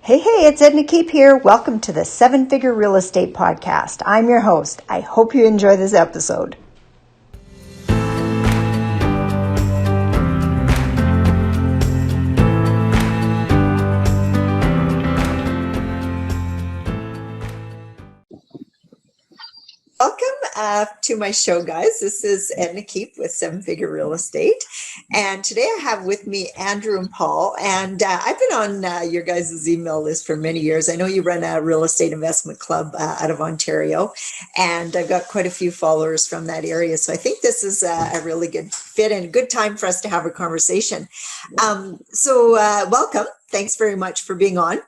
Hey, it's Edna Keep here. Welcome to the Seven Figure Real Estate Podcast. I'm your host. I hope you enjoy this episode. Welcome to my show, guys. This is Edna Keep with Seven Figure Real Estate. And today I have with me Andrew and Paul. And I've been on your guys' email list for many years. I know you run a real estate investment club out of Ontario. And I've got quite a few followers from that area. So I think this is a really good fit and a good time for us to have a conversation. Welcome. Thanks very much for being on.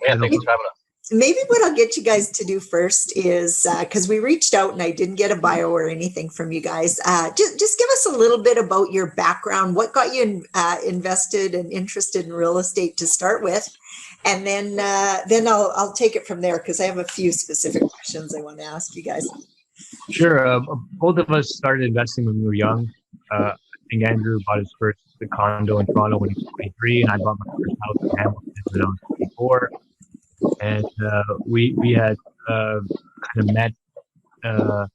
Yeah, thanks for having us. Maybe what I'll get you guys to do first is, because we reached out and I didn't get a bio or anything from you guys, just give us a little bit about your background, what got you invested and interested in real estate to start with, and then I'll take it from there because I have a few specific questions I want to ask you guys. Sure. Both of us started investing when we were young. I think Andrew bought his first condo in Toronto when he was 23, and I bought my first house in Hamilton when I was 24. And we had kind of met at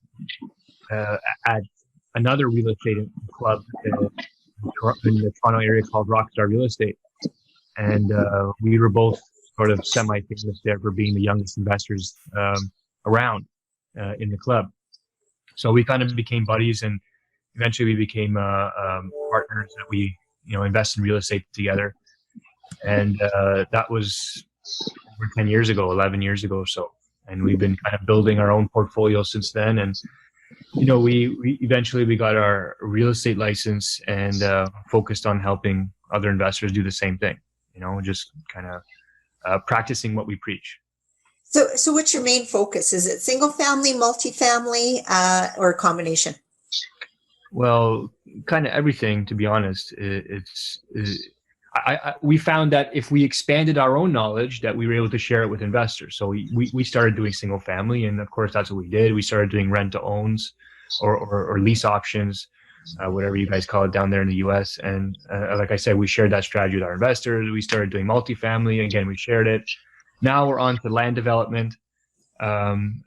another real estate club in the Toronto area called Rockstar Real Estate. And we were both sort of semi-famous there for being the youngest investors around in the club. So we kind of became buddies, and eventually we became partners that we, invest in real estate together. And that was over 10 years ago, 11 years ago or so. And we've been kind of building our own portfolio since then. And, we eventually got our real estate license and focused on helping other investors do the same thing, just kind of practicing what we preach. So what's your main focus? Is it single family, multifamily, or a combination? Well, kind of everything, to be honest. We found that if we expanded our own knowledge, that we were able to share it with investors. So we started doing single family, and of course that's what we did. We started doing rent to owns or lease options, whatever you guys call it down there in the US. And like I said, we shared that strategy with our investors. We started doing multifamily. Again, we shared it. Now we're on to land development and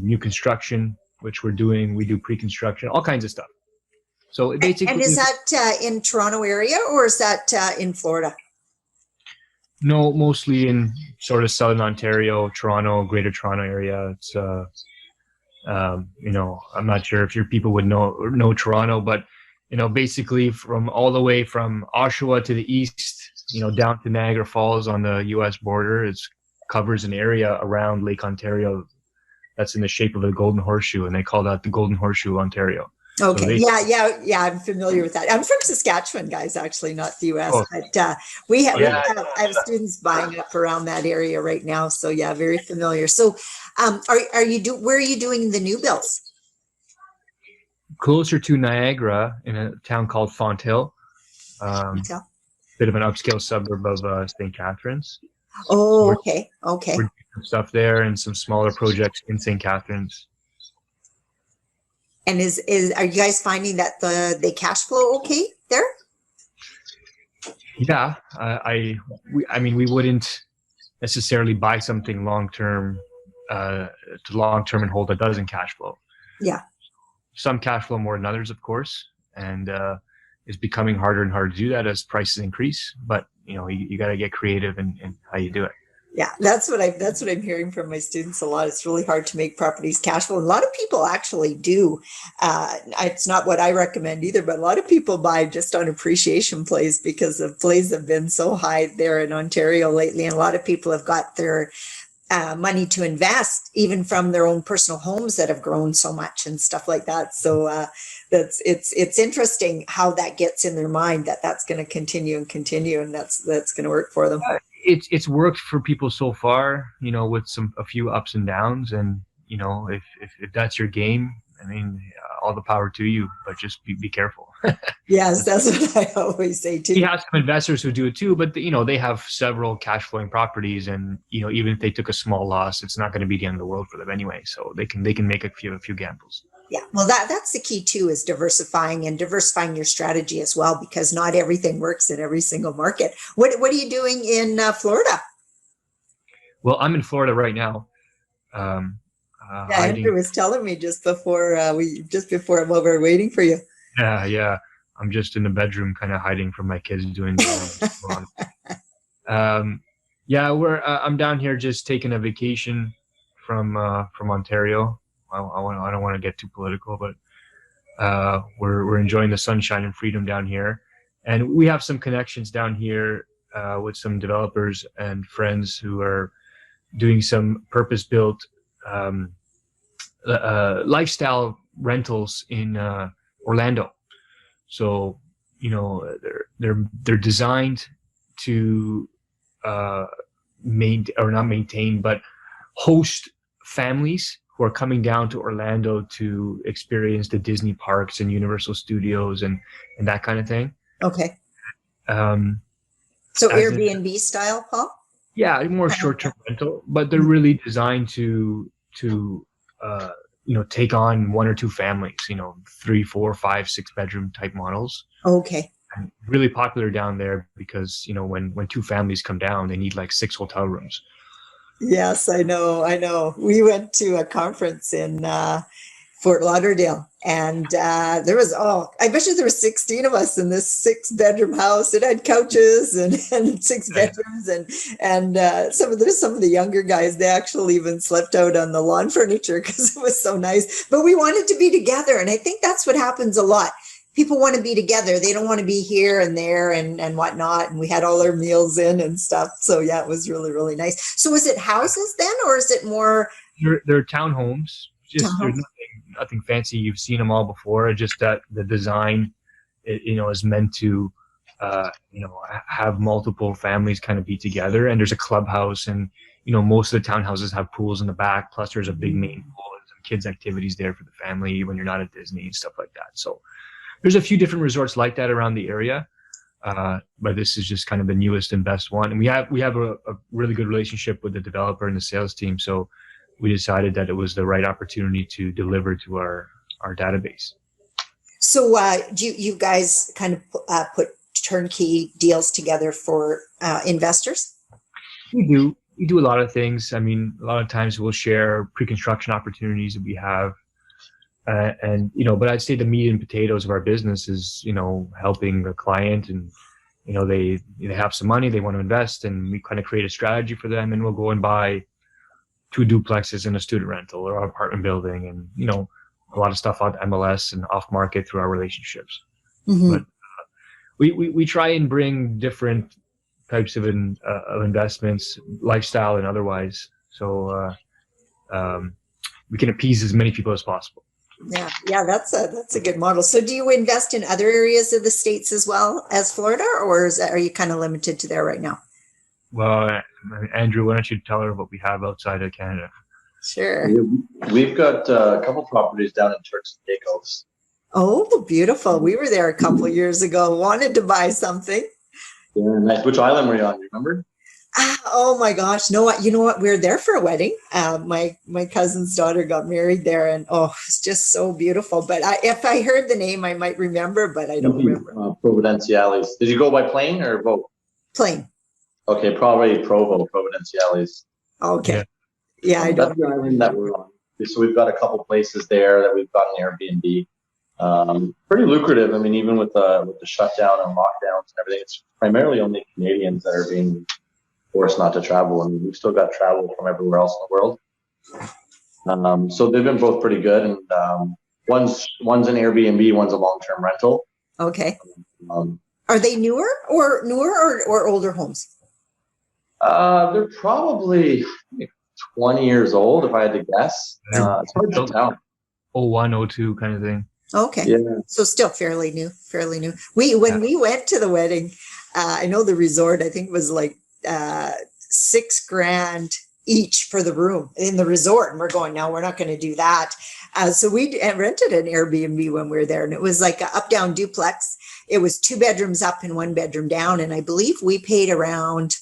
new construction, which we're doing. We do pre-construction, all kinds of stuff. So it basically, and is that in Toronto area or is that in Florida? No, mostly in sort of Southern Ontario, Toronto, Greater Toronto area. It's I'm not sure if your people would know Toronto, but basically from all the way from Oshawa to the east, down to Niagara Falls on the U.S. border, it covers an area around Lake Ontario that's in the shape of a Golden Horseshoe, and they call that the Golden Horseshoe, Ontario. Okay. So yeah. I'm familiar with that. I'm from Saskatchewan, guys, actually, not the US, but I have students buying up around that area right now. So yeah, very familiar. So, where are you doing the new builds? Closer to Niagara in a town called Fonthill. Bit of an upscale suburb of St. Catharines. Oh, okay. We're doing some stuff there and some smaller projects in St. Catharines. And are you guys finding that the cash flow okay there? Yeah, we wouldn't necessarily buy something long term and hold that doesn't cash flow. Yeah, some cash flow more than others, of course, and it's becoming harder and harder to do that as prices increase. But you got to get creative in how you do it. Yeah, that's what I'm hearing from my students a lot. It's really hard to make properties cash flow. A lot of people actually do. It's not what I recommend either, but a lot of people buy just on appreciation plays because the plays have been so high there in Ontario lately. And a lot of people have got their money to invest even from their own personal homes that have grown so much and stuff like that. So it's interesting how that gets in their mind that that's going to continue, and that's going to work for them. It's worked for people so far, with a few ups and downs, and if that's your game, all the power to you, but just be careful. Yes, that's what I always say too. You have some investors who do it too, but they have several cash flowing properties, and even if they took a small loss, it's not going to be the end of the world for them anyway. So they can make a few gambles. Yeah, well, that's the key too, is diversifying your strategy as well, because not everything works in every single market. What are you doing in Florida? Well, I'm in Florida right now, um, Yeah, hiding. Andrew was telling me just before while we were waiting for you. Yeah, yeah. I'm just in the bedroom, kind of hiding from my kids doing their own. Um, yeah, I'm down here just taking a vacation from Ontario. I don't want to get too political, but we're enjoying the sunshine and freedom down here, and we have some connections down here with some developers and friends who are doing some purpose-built um, lifestyle rentals in Orlando. So, they're designed to not maintain, but host families who are coming down to Orlando to experience the Disney parks and Universal Studios and that kind of thing. Okay. Um, So Airbnb style, Paul? Yeah, more short-term rental, but they're really designed to take on one or two families, 3, 4, 5, 6 bedroom type models. Okay. And really popular down there because when two families come down, they need like 6 hotel rooms. Yes, I know. We went to a conference in Fort Lauderdale, and I bet you there were 16 of us in this 6 bedroom house. It had couches and 6 bedrooms, and some of the younger guys, they actually even slept out on the lawn furniture because it was so nice. But we wanted to be together, and I think that's what happens a lot. People want to be together. They don't want to be here and there and whatnot. And we had all our meals in and stuff. So yeah, it was really, really nice. So is it houses then, or is it more? They're townhomes. There's nothing fancy. You've seen them all before. Just that the design, is meant to, have multiple families kind of be together. And there's a clubhouse, and most of the townhouses have pools in the back. Plus, there's a big main pool and some kids' activities there for the family when you're not at Disney and stuff like that. So there's a few different resorts like that around the area. But this is just kind of the newest and best one. And we have a really good relationship with the developer and the sales team. So we decided that it was the right opportunity to deliver to our database. So do you guys kind of put turnkey deals together for investors? We do a lot of things. I mean, a lot of times we'll share pre-construction opportunities that we have. But I'd say the meat and potatoes of our business is, helping a client, and, they have some money, they want to invest, and we kind of create a strategy for them, and we'll go and buy 2 duplexes in a student rental or an apartment building, and, a lot of stuff on MLS and off market through our relationships. Mm-hmm. But we try and bring different types of investments, lifestyle and otherwise, so we can appease as many people as possible. Yeah, that's a good model. So do you invest in other areas of the States as well as Florida, or are you kind of limited to there right now? Well, Andrew, why don't you tell her what we have outside of Canada? Sure. We've got a couple properties down in Turks and Caicos. Oh, beautiful. We were there a couple of years ago, wanted to buy something. Yeah, nice. Which island were you on? You remember? Oh my gosh. No, you know what? We were there for a wedding. My cousin's daughter got married there, and it's just so beautiful. But if I heard the name, I might remember, but I don't remember. Providenciales. Did you go by plane or boat? Plane. Okay, probably Providenciales. Okay. Yeah, I don't. That's the island that we're on. So we've got a couple places there that we've got an Airbnb. Pretty lucrative. I mean, even with the shutdown and lockdowns and everything, it's primarily only Canadians that are being forced not to travel. I mean, we've still got travel from everywhere else in the world. So they've been both pretty good. And one's an Airbnb, one's a long-term rental. Okay. Are they newer or older homes? They're probably 20 years old, if I had to guess. It's hard to tell. 01, 02 kind of thing. Okay. Yeah. So still fairly new. We went to the wedding, I know the resort, I think it was like $6,000 each for the room in the resort. And we're going, no, we're not going to do that. So we rented an Airbnb when we were there, and it was like an up-down duplex. It was 2 bedrooms up and 1 bedroom down. And I believe we paid around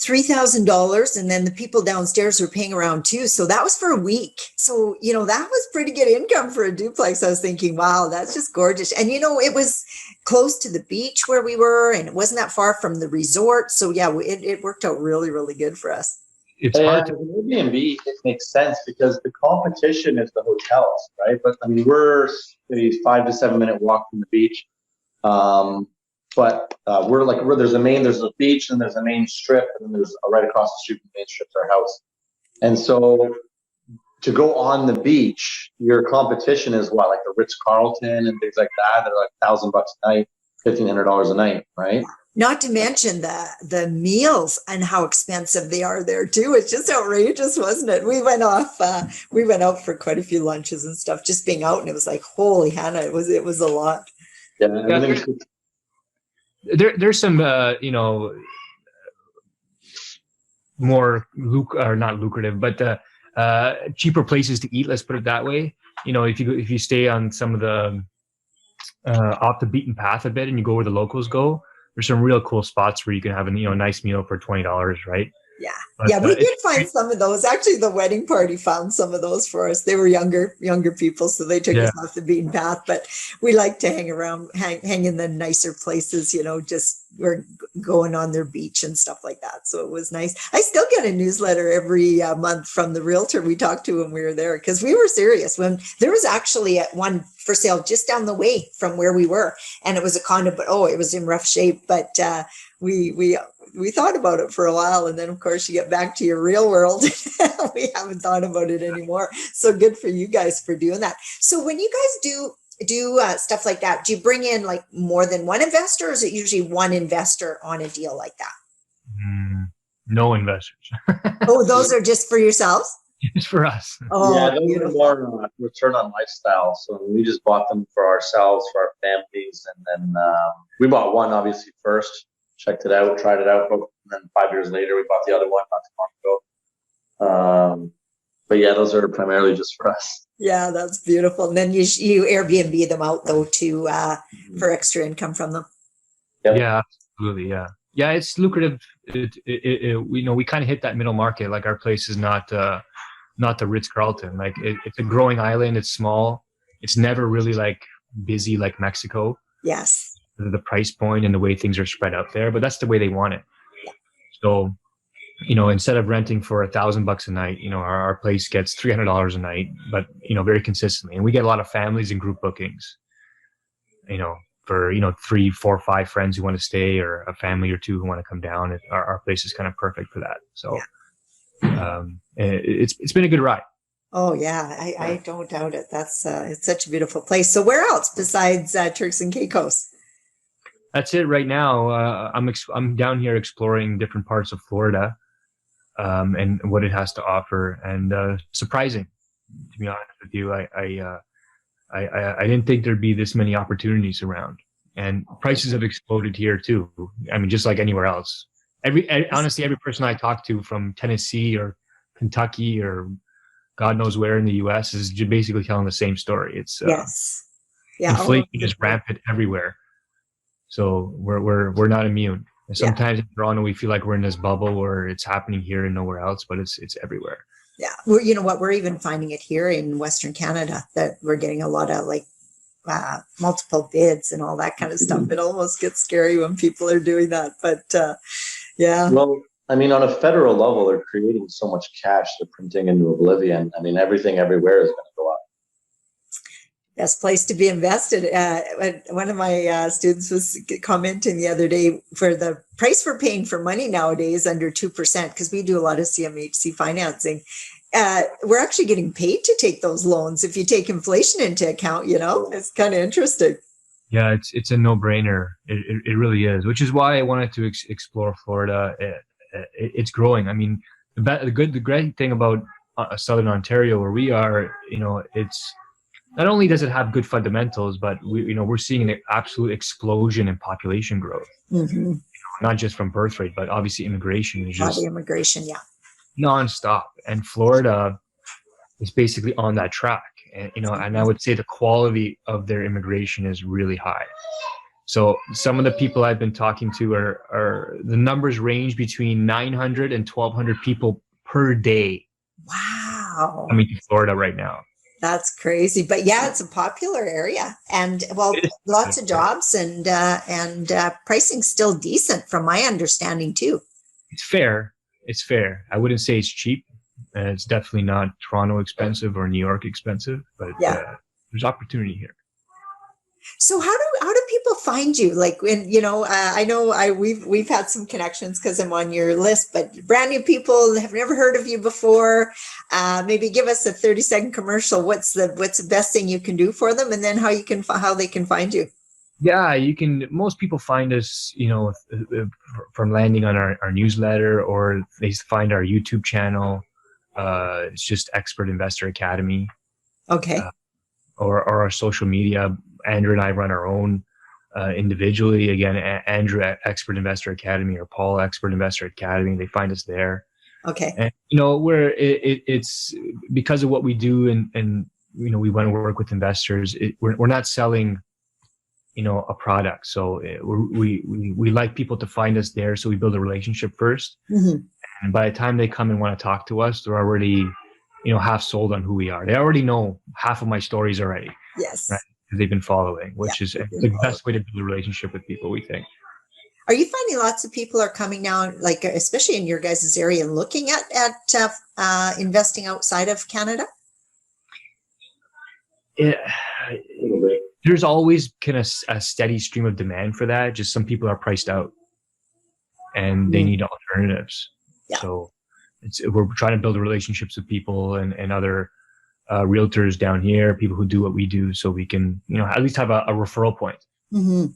$3,000, and then the people downstairs were paying around too. So that was for a week. So, that was pretty good income for a duplex. I was thinking, wow, that's just gorgeous. And, it was close to the beach where we were, and it wasn't that far from the resort. So yeah, it worked out really, really good for us. It's hard to Airbnb. It makes sense because the competition is the hotels, right? But I mean, we're maybe 5 to 7 minute walk from the beach. But there's a beach, and there's a main strip, and then there's right across the street from the main strip to our house. And so to go on the beach, your competition is what, like the Ritz-Carlton and things like that. They're like $1,000 a night, $1,500 a night, right? Not to mention the meals and how expensive they are there too. It's just outrageous, wasn't it? We went out for quite a few lunches and stuff, just being out, and it was like, holy Hannah, it was a lot. Yeah, there's some more not lucrative, but cheaper places to eat. Let's put it that way. If you stay on some of the off the beaten path a bit, and you go where the locals go, there's some real cool spots where you can have a nice meal for $20, right? Yeah. But, we did find some of those. Actually, the wedding party found some of those for us. They were younger people, so they took us off the beaten path. But we like to hang in the nicer places, just we're going on their beach and stuff like that. So it was nice. I still get a newsletter every month from the realtor we talked to when we were there, because we were serious. When there was actually one for sale just down the way from where we were, and it was a condo, but it was in rough shape. But we thought about it for a while, and then of course you get back to your real world. We haven't thought about it anymore. So good for you guys for doing that. So when you guys do stuff like that, do you bring in like more than one investor, or is it usually one investor on a deal like that? No investors. Oh, those are just for yourselves? Just for us. Oh, yeah, those are more return on lifestyle. So we just bought them for ourselves, for our families, and then we bought one obviously first. Checked it out, tried it out, and then 5 years later, we bought the other one not too long ago. But yeah, those are primarily just for us. Yeah, that's beautiful. And then you Airbnb them out though too for extra income from them. Yep. Yeah, absolutely. Yeah, it's lucrative. We kind of hit that middle market. Like our place is not the Ritz-Carlton. Like it's a growing island. It's small. It's never really like busy like Mexico. Yes. The price point and the way things are spread out there, but that's the way they want it. So, instead of renting for $1,000 a night, our place gets $300 a night, but very consistently. And we get a lot of families and group bookings, for 3, 4, 5 friends who want to stay, or a family or two who want to come down. Our place is kind of perfect for that. So, it's been a good ride. Oh yeah, I don't doubt it. That's it's such a beautiful place. So where else besides Turks and Caicos? That's it right now. I'm down here exploring different parts of Florida, and what it has to offer. And surprising, to be honest with you, I didn't think there'd be this many opportunities around, and prices have exploded here too. I mean, just like anywhere else. Honestly, every person I talk to from Tennessee or Kentucky or God knows where in the U.S. is basically telling the same story. It's inflation is rampant everywhere. So we're not immune. And sometimes in Toronto we feel like we're in this bubble where it's happening here and nowhere else, but it's everywhere. Yeah, we're even finding it here in Western Canada, that we're getting a lot of like multiple bids and all that kind of stuff. It almost gets scary when people are doing that, but yeah. Well, I mean, on a federal level, they're creating so much cash, they're printing into oblivion. I mean, everything everywhere is going to go up. Best place to be invested. One of my students was commenting the other day, for the price we're paying for money nowadays under 2%, because we do a lot of CMHC financing. We're actually getting paid to take those loans if you take inflation into account. It's kind of interesting. Yeah, it's a no-brainer. It really is, which is why I wanted to explore Florida. It's growing. I mean, the great thing about Southern Ontario, where we are, it's not only does it have good fundamentals, but we're seeing an absolute explosion in population growth. Mm-hmm. Not just from birth rate, but obviously immigration is just nonstop. And Florida is basically on that track. And and I would say the quality of their immigration is really high. So some of the people I've been talking to are the numbers range between 900 and 1,200 people per day Wow. coming to Florida right now. That's crazy. But yeah, it's a popular area, and well, It is. lots of jobs, and pricing's still decent from my understanding too. It's fair. It's fair. I wouldn't say it's cheap. It's definitely not Toronto expensive or New York expensive, but Yeah. there's opportunity here. So how do people find you? Like, when I know we've had some connections because I'm on your list, but brand new people have never heard of you before. Maybe give us a 30-second commercial. What's the best thing you can do for them, and then how they can find you? Yeah, you can. Most people find us, from landing on our newsletter, or they find our YouTube channel. It's just Expert Investor Academy. Okay. Or our social media. Andrew and I run our own individually. Again, Andrew at Expert Investor Academy, or Paul Expert Investor Academy. They find us there. Okay. And where it's because of what we do, and we want to work with investors. We're not selling, a product. So we like people to find us there. So we build a relationship first. Mm-hmm. And by the time they come and want to talk to us, they're already, half sold on who we are. They already know half of my stories already. Yes. Right? Because they've been following, which is the best way to build a relationship with people, we think. Are you finding lots of people are coming now, like especially in your guys' area, and looking at investing outside of Canada? There's always kind of a steady stream of demand for that. Just some people are priced out, and they need alternatives. Yeah. So we're trying to build relationships with people and other realtors down here, people who do what we do, so we can, at least have a referral point. Mm-hmm.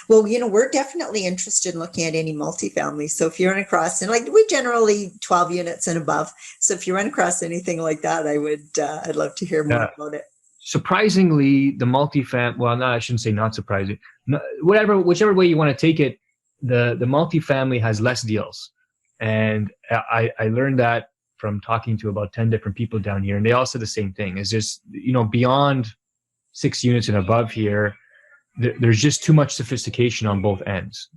Well, we're definitely interested in looking at any multifamily. So if you run across, and like we generally 12 units and above. So if you run across anything like that, I'd love to hear more about it. Surprisingly, the multifamily, well, no, I shouldn't say not surprising. No, whichever way you want to take it, the multifamily has less deals. And I learned that from talking to about 10 different people down here. And they all said the same thing. It's just, beyond 6 units and above here, there's just too much sophistication on both ends.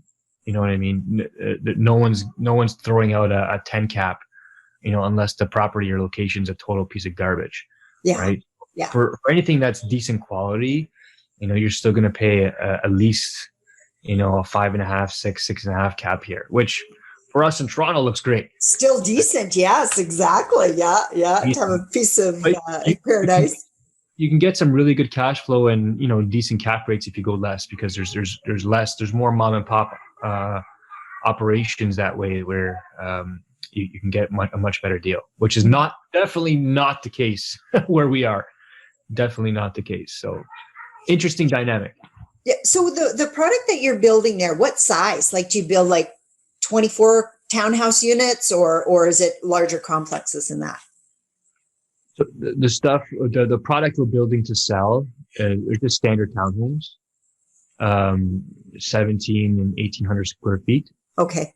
You know what I mean? No one's throwing out a 10 cap, unless the property or location's a total piece of garbage. Yeah. Right. Yeah. For anything that's decent quality, you're still going to pay at least, a 5.5, 6.5 cap here, which for us in Toronto looks great. Still decent. Yes, exactly. Yeah. Yeah. To have a piece of paradise. You can get some really good cash flow and, decent cap rates if you go less, because there's more mom and pop operations that way, where you can get a much better deal, which is definitely not the case where we are. Definitely not the case. So interesting dynamic. Yeah. So the product that you're building there, what size? Like, do you build like 24 townhouse units, or is it larger complexes than that? So the product we're building to sell, are just standard townhomes, 17 and 1,800 square feet. Okay.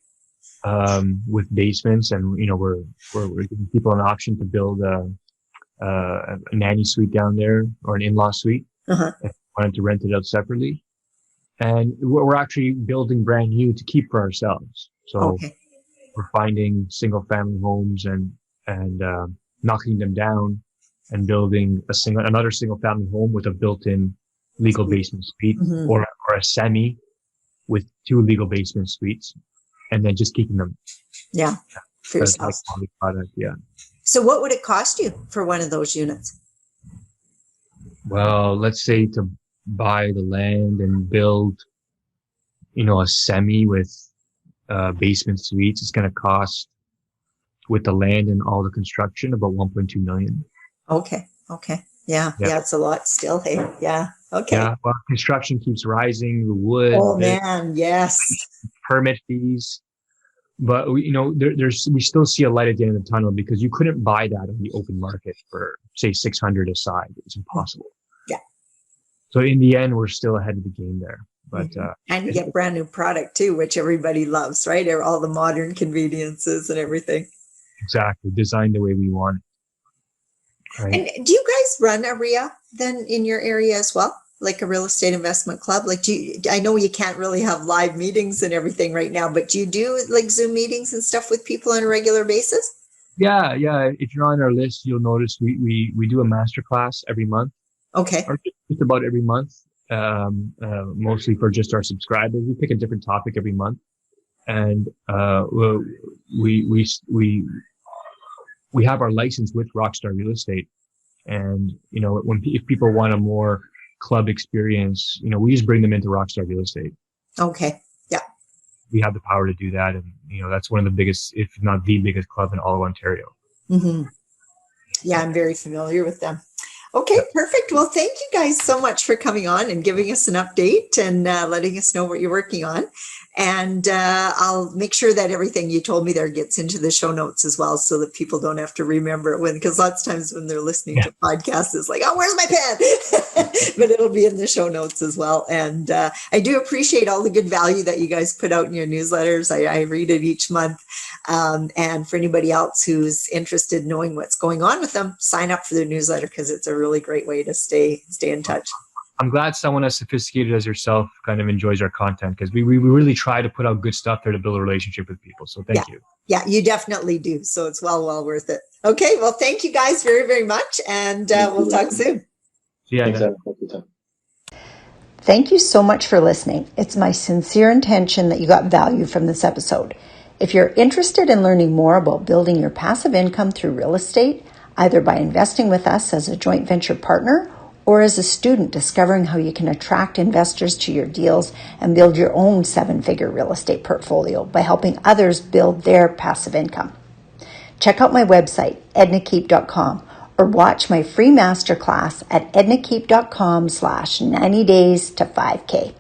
With basements, and we're giving people an option to build a nanny suite down there, or an in-law suite. Uh-huh. If they wanted to rent it out separately, and we're actually building brand new to keep for ourselves. So we're finding single-family homes and knocking them down and building another single-family home with a built-in legal basement suite, mm-hmm. or a semi with 2 legal basement suites, and then just keeping them. Yeah, for yourself. Product, yeah. So what would it cost you for one of those units? Well, let's say to buy the land and build, a semi with basement suites, it's going to cost, with the land and all the construction, about 1.2 million. Okay. Yeah. It's a lot still. Hey. Yeah. Okay. Yeah. Well, construction keeps rising. The wood. Oh man. Yes. Permit fees. But we still see a light at the end of the tunnel, because you couldn't buy that on the open market for, say, 600 a side. It's impossible. Yeah. So in the end, we're still ahead of the game there. But and you get brand new product too, which everybody loves, right? All the modern conveniences and everything. Exactly. Designed the way we want it. Right. And do you guys run a RIA then in your area as well? like a real estate investment club? Like, I know you can't really have live meetings and everything right now, but do you do like Zoom meetings and stuff with people on a regular basis? Yeah. If you're on our list, you'll notice we do a master class every month, Okay. or just about every month, mostly for just our subscribers. We pick a different topic every month, and we have our license with Rockstar Real Estate. And, if people want a more club experience, we just bring them into Rockstar Real Estate. Okay. Yeah. We have the power to do that. And, that's one of the biggest, if not the biggest club in all of Ontario. Mm-hmm. Yeah, I'm very familiar with them. Okay, perfect. Well, thank you guys so much for coming on and giving us an update and letting us know what you're working on. And I'll make sure that everything you told me there gets into the show notes as well, so that people don't have to remember it because lots of times when they're listening to podcasts, it's like, oh, where's my pen? But it'll be in the show notes as well. And I do appreciate all the good value that you guys put out in your newsletters. I read it each month. And for anybody else who's interested in knowing what's going on with them, sign up for their newsletter because it's a really great way to stay in touch. I'm glad someone as sophisticated as yourself kind of enjoys our content, because we really try to put out good stuff there to build a relationship with people. So thank you. Yeah, you definitely do. So it's well worth it. Okay, well, thank you guys very, very much. And we'll talk soon. Yeah. Thank you so much for listening. It's my sincere intention that you got value from this episode. If you're interested in learning more about building your passive income through real estate, either by investing with us as a joint venture partner or as a student discovering how you can attract investors to your deals and build your own 7-figure real estate portfolio by helping others build their passive income, check out my website, ednakeep.com, or watch my free masterclass at ednakeep.com/90days to 5K.